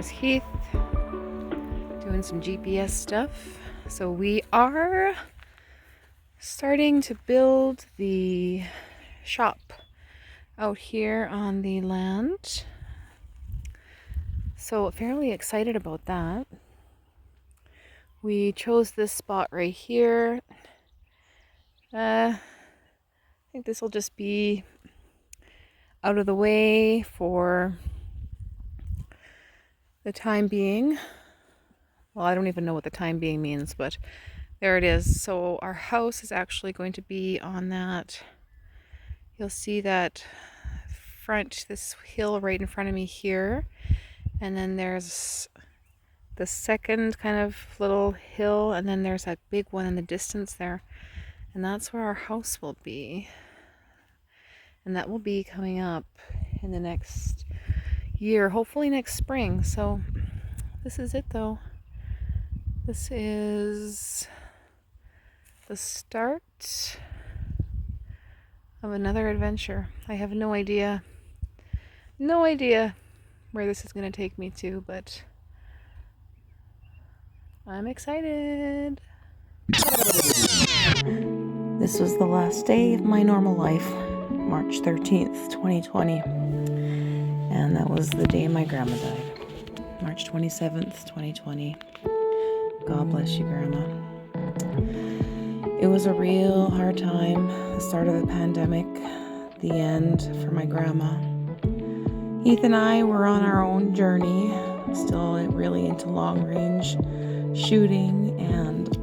is Heath doing some GPS stuff. So we are starting to build the shop out here on the land. So fairly excited about that. We chose this spot right here. I think this will just be out of the way for the time being. Well, I don't even know what the time being means, but there it is. So our house is actually going to be on that. You'll see that this hill right in front of me here. And then there's the second kind of little hill, and then there's that big one in the distance there. And that's where our house will be. And that will be coming up in the next year, hopefully next spring. So this is it though. This is the start of another adventure. I have no idea where this is going to take me to, but I'm excited. This was the last day of my normal life, March 13th, 2020. And that was the day my grandma died, March 27th, 2020. God bless you, Grandma. It was a real hard time, the start of the pandemic, the end for my grandma. Heath and I were on our own journey, still really into long range shooting, and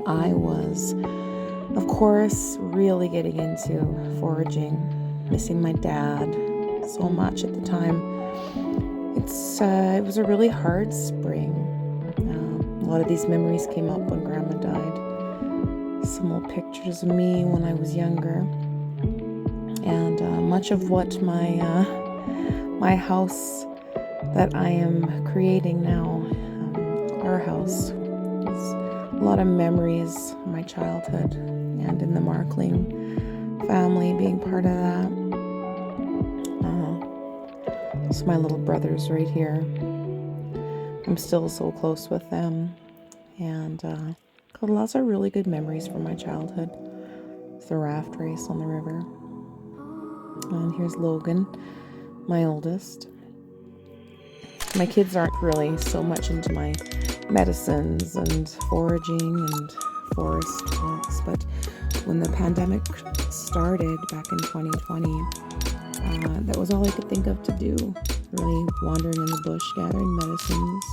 I was, of course, really getting into foraging, missing my dad so much at the time. It was a really hard spring. A lot of these memories came up when Grandma died. Some old pictures of me when I was younger, and much of what my house that I am creating now, our house, is a lot of memories of my childhood, and in the Markling family being part of that. It's my little brothers right here. I'm still so close with them, and got lots of really good memories from my childhood. It's the raft race on the river. And here's Logan, my oldest. My kids aren't really so much into my medicines and foraging and forest walks, but when the pandemic started back in 2020, that was all I could think of to do. Really wandering in the bush, gathering medicines.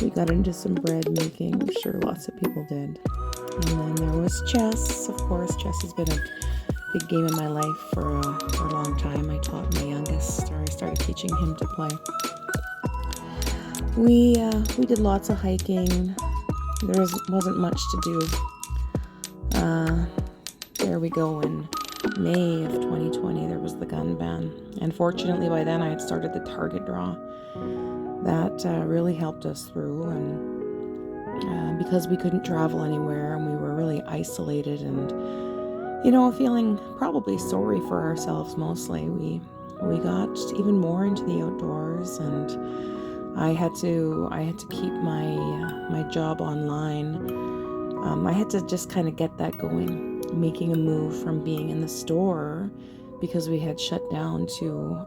We got into some bread making. I'm sure lots of people did. And then there was chess. Of course, chess has been a big game in my life for a long time. I taught my youngest, or I started teaching him to play. We did lots of hiking. There wasn't much to do. There we go. In May of 2020, there was the gun ban. And fortunately, by then I had started the target draw. That really helped us through. And because we couldn't travel anywhere and we were really isolated and, feeling probably sorry for ourselves mostly, we got even more into the outdoors, and I had to keep my job online. I had to just kind of get that going, making a move from being in the store because we had shut down to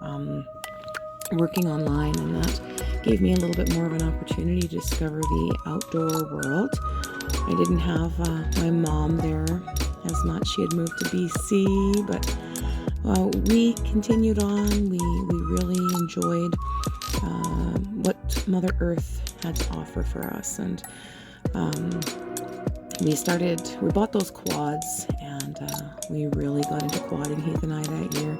working online, and that gave me a little bit more of an opportunity to discover the outdoor world. I didn't have my mom there as much. She had moved to BC, but we continued on. We really enjoyed what Mother Earth had to offer for us, and we bought those quads, and we really got into quadding, Heath and I, that year.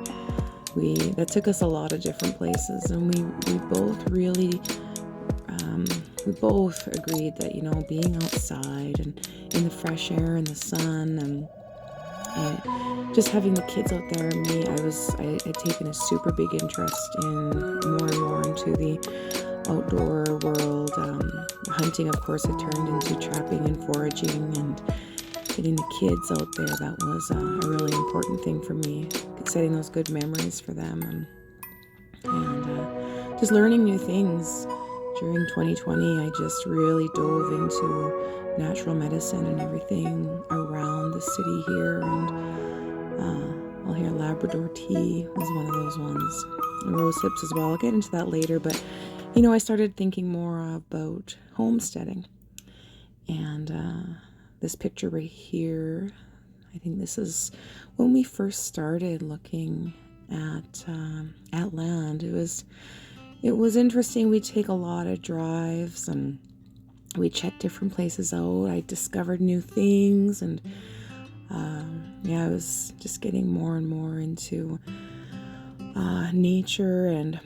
That took us a lot of different places, and we both really we both agreed that being outside and in the fresh air and the sun, and just having the kids out there, and me, I had taken a super big interest in more and more into the outdoor world. Hunting, of course, had turned into trapping and foraging, and getting the kids out there, that was a really important thing for me, setting those good memories for them. And just learning new things. During 2020, I just really dove into natural medicine and everything around the city here. And well, here Labrador tea was one of those ones. And rose hips as well. I'll get into that later. But, I started thinking more about homesteading. And this picture right here, I think this is when we first started looking at land. It was interesting. We take a lot of drives and we check different places out. I discovered new things, and I was just getting more and more into nature and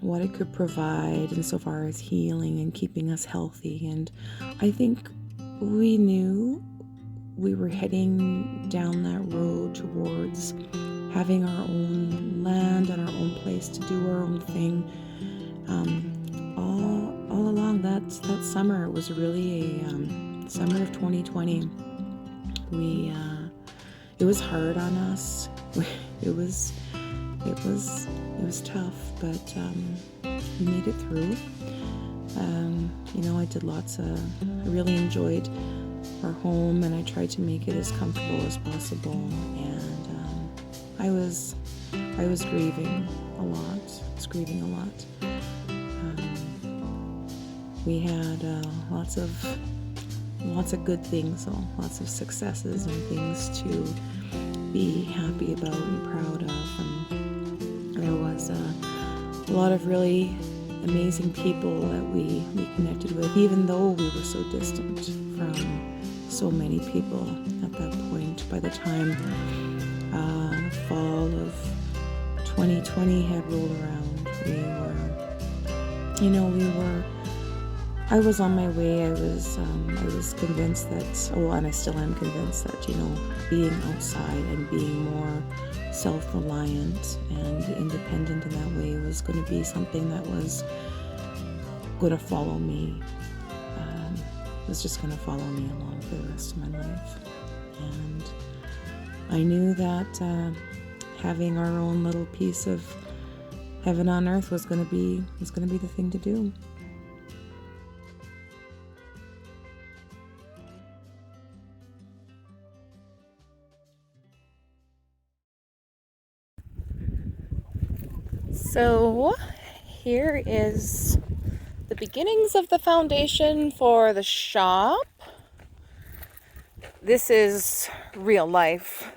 what it could provide insofar as healing and keeping us healthy. And I think we knew we were heading down that road towards having our own land and our own place to do our own thing. All along that summer, it was really a summer of 2020. It was hard on us. It was tough, but we made it through. I really enjoyed our home, and I tried to make it as comfortable as possible. And I was grieving a lot. We had lots of good things, so lots of successes and things to be happy about and proud of. And there was a lot of really amazing people that we connected with, even though we were so distant from so many people at that point. By the time the fall of 2020 had rolled around, I was on my way. I was convinced that, and I still am convinced that, being outside and being more self-reliant and independent in that way was going to be something that was going to follow me. Was just going to follow me along for the rest of my life. And I knew that having our own little piece of heaven on earth was going to be the thing to do. So here is the beginnings of the foundation for the shop. This is real life.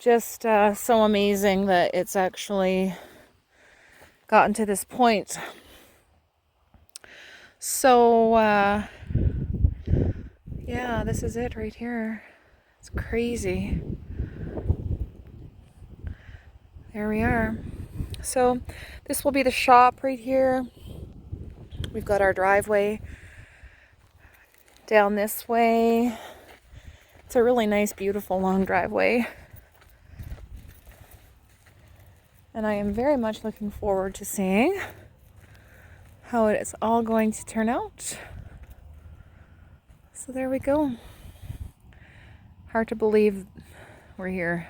Just so amazing that it's actually gotten to this point. So this is it right here. It's crazy. There we are. So this will be the shop right here. We've got our driveway down this way. It's a really nice, beautiful, long driveway. And I am very much looking forward to seeing how it is all going to turn out. So there we go. Hard to believe we're here.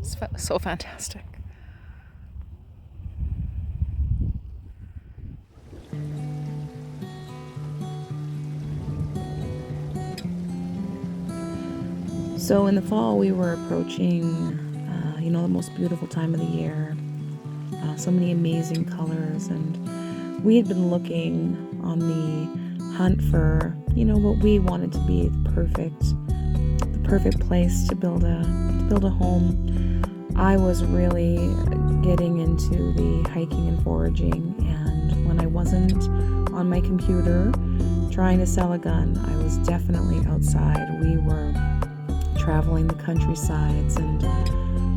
It's so fantastic. So in the fall, we were approaching, the most beautiful time of the year. So many amazing colors, and we had been looking on the hunt for, what we wanted to be the perfect place to build a home. I was really getting into the hiking and foraging, and when I wasn't on my computer trying to sell a gun, I was definitely outside. We were traveling the countrysides and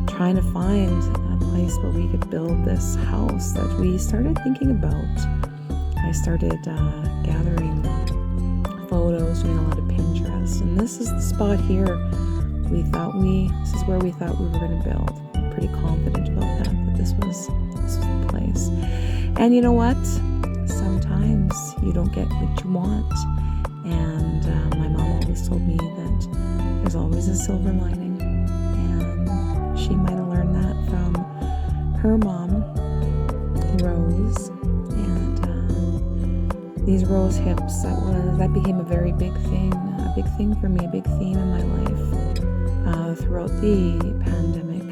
trying to find a place where we could build this house that we started thinking about. I started gathering photos, doing a lot of Pinterest, and this is the spot here. This is where we thought we were going to build. I'm pretty confident about that this was the place. And you know what? Sometimes you don't get what you want, and my mom always told me that there's always a silver lining, and she might have learned that from her mom, Rose, and these rose hips, that became a very big thing for me, a big theme in my life throughout the pandemic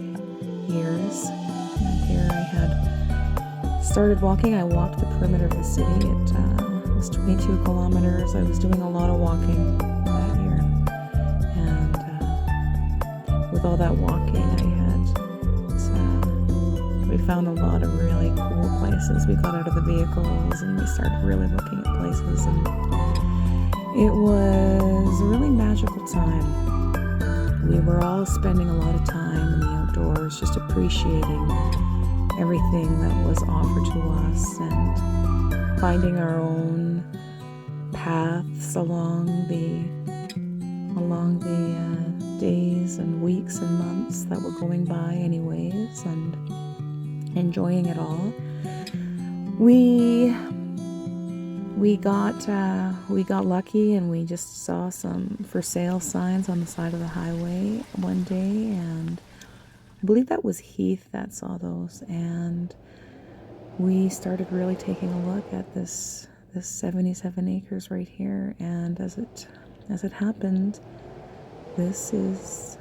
years. And here I had started walking. I walked the perimeter of the city. It was 22 kilometers. I was doing a lot of walking that year, and with all that walking, we found a lot of really cool places. We got out of the vehicles and we started really looking at places, and it was a really magical time. We were all spending a lot of time in the outdoors, just appreciating everything that was offered to us and finding our own paths along the days and weeks and months that were going by anyways, and enjoying it all. We got lucky, and we just saw some for sale signs on the side of the highway one day, and I believe that was Heath that saw those, and we started really taking a look at this 77 acres right here. And as it happened, this is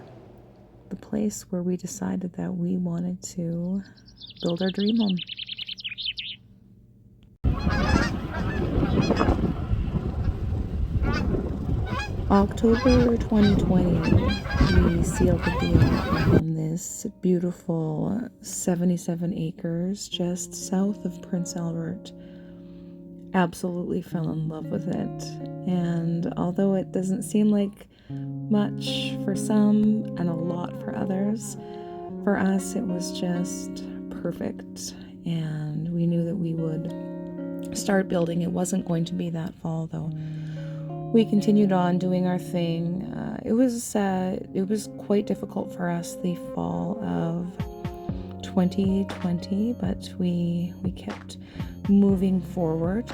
the place where we decided that we wanted to build our dream home. October 2020, we sealed the deal on this beautiful 77 acres just south of Prince Albert. Absolutely fell in love with it. And although it doesn't seem like much for some and a lot for others, for us it was just perfect. And we knew that we would start building. It wasn't going to be that fall, though. We continued on doing our thing. It was quite difficult for us the fall of 2020, but we kept moving forward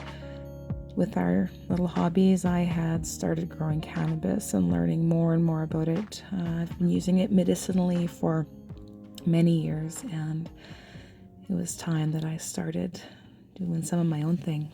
with our little hobbies. I had started growing cannabis and learning more and more about it. I've been using it medicinally for many years, and it was time that I started doing some of my own thing.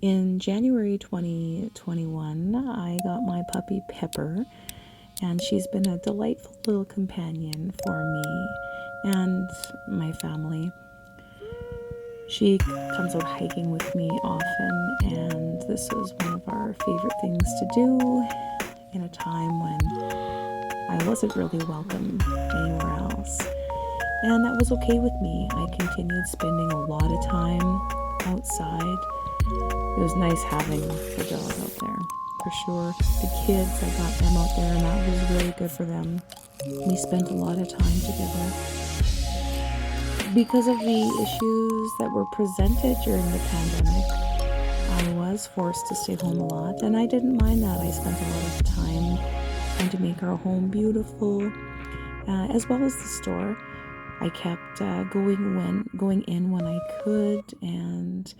In January 2021, I got my puppy Pepper, and she's been a delightful little companion for me and my family. She comes out hiking with me often, and this was one of our favorite things to do in a time when I wasn't really welcome anywhere else. And that was okay with me. I continued spending a lot of time outside. It was nice having the dog out there, for sure. The kids, I got them out there, and that was really good for them. We spent a lot of time together. Because of the issues that were presented during the pandemic, I was forced to stay home a lot, and I didn't mind that. I spent a lot of time trying to make our home beautiful, as well as the store. I kept going in when I could, and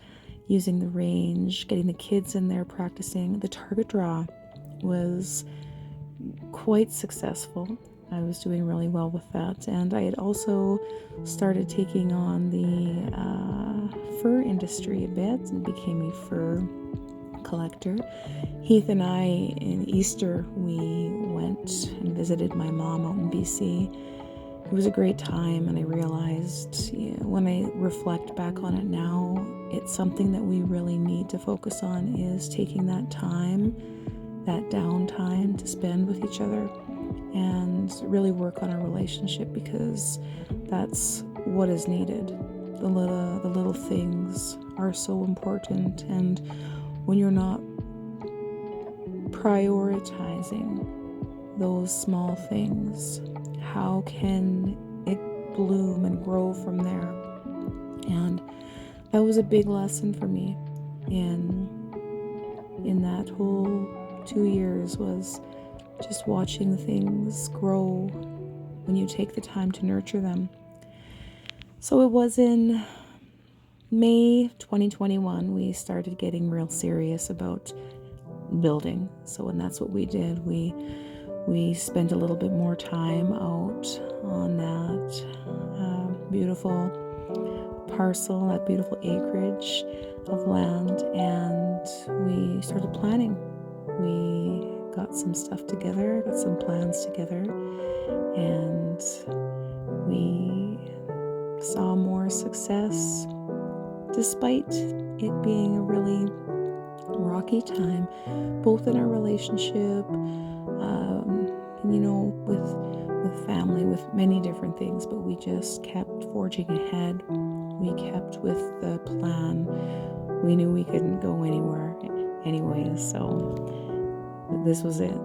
using the range, getting the kids in there practicing. The target draw was quite successful. I was doing really well with that. And I had also started taking on the fur industry a bit and became a fur collector. Heath and I, in Easter, we went and visited my mom out in BC. It was a great time, and I realized, when I reflect back on it now, it's something that we really need to focus on, is taking that time, that downtime to spend with each other and really work on our relationship, because that's what is needed. The little things are so important, and when you're not prioritizing those small things, how can it bloom and grow from there? And that was a big lesson for me in that whole 2 years, was just watching things grow when you take the time to nurture them. So it was in May 2021 we started getting real serious about building. And that's what we did. We spent a little bit more time out on that beautiful parcel, that beautiful acreage of land, and we started planning. We got some stuff together, got some plans together, and we saw more success despite it being a really rocky time, both in our relationship, with family, with many different things, but we just kept forging ahead. We kept with the plan. We knew we couldn't go anywhere anyways, so this was it.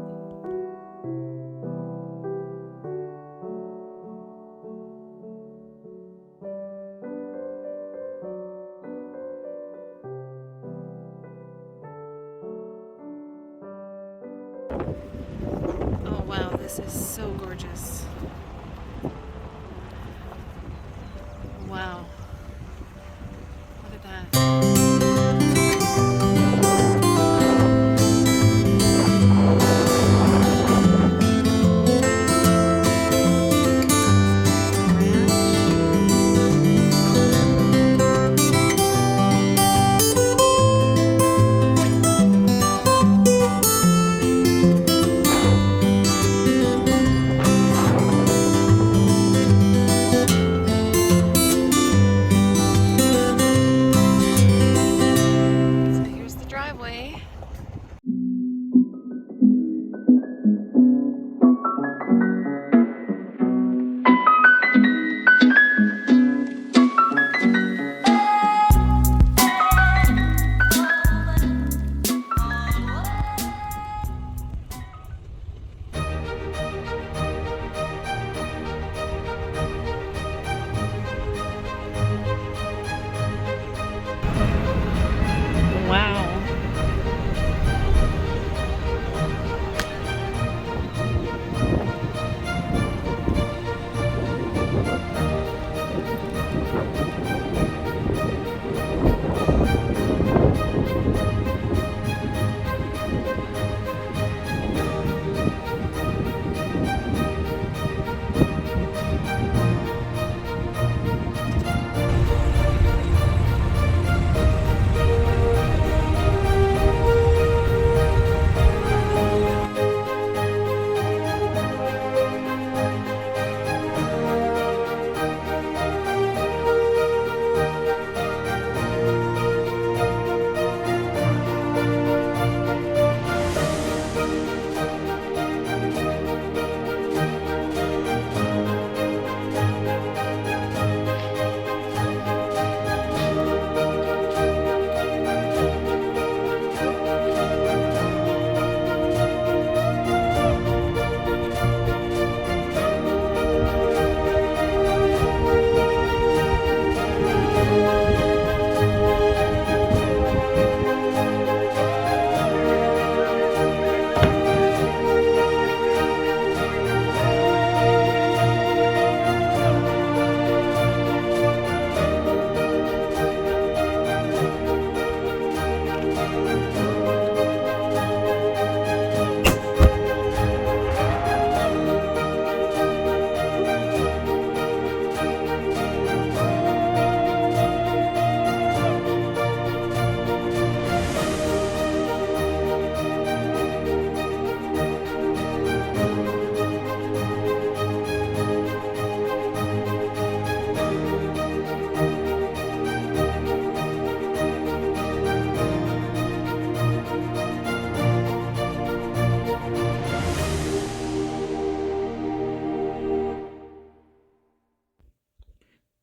Oh wow, this is so gorgeous. Wow. Look at that.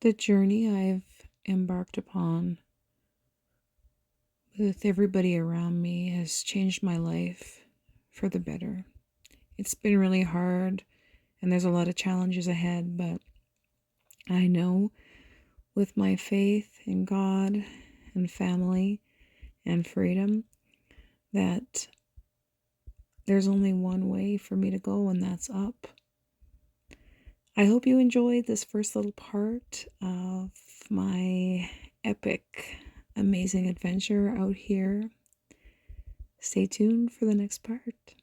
The journey I've embarked upon with everybody around me has changed my life for the better. It's been really hard and there's a lot of challenges ahead, but I know with my faith in God and family and freedom that there's only one way for me to go, and that's up. I hope you enjoyed this first little part of my epic, amazing adventure out here. Stay tuned for the next part.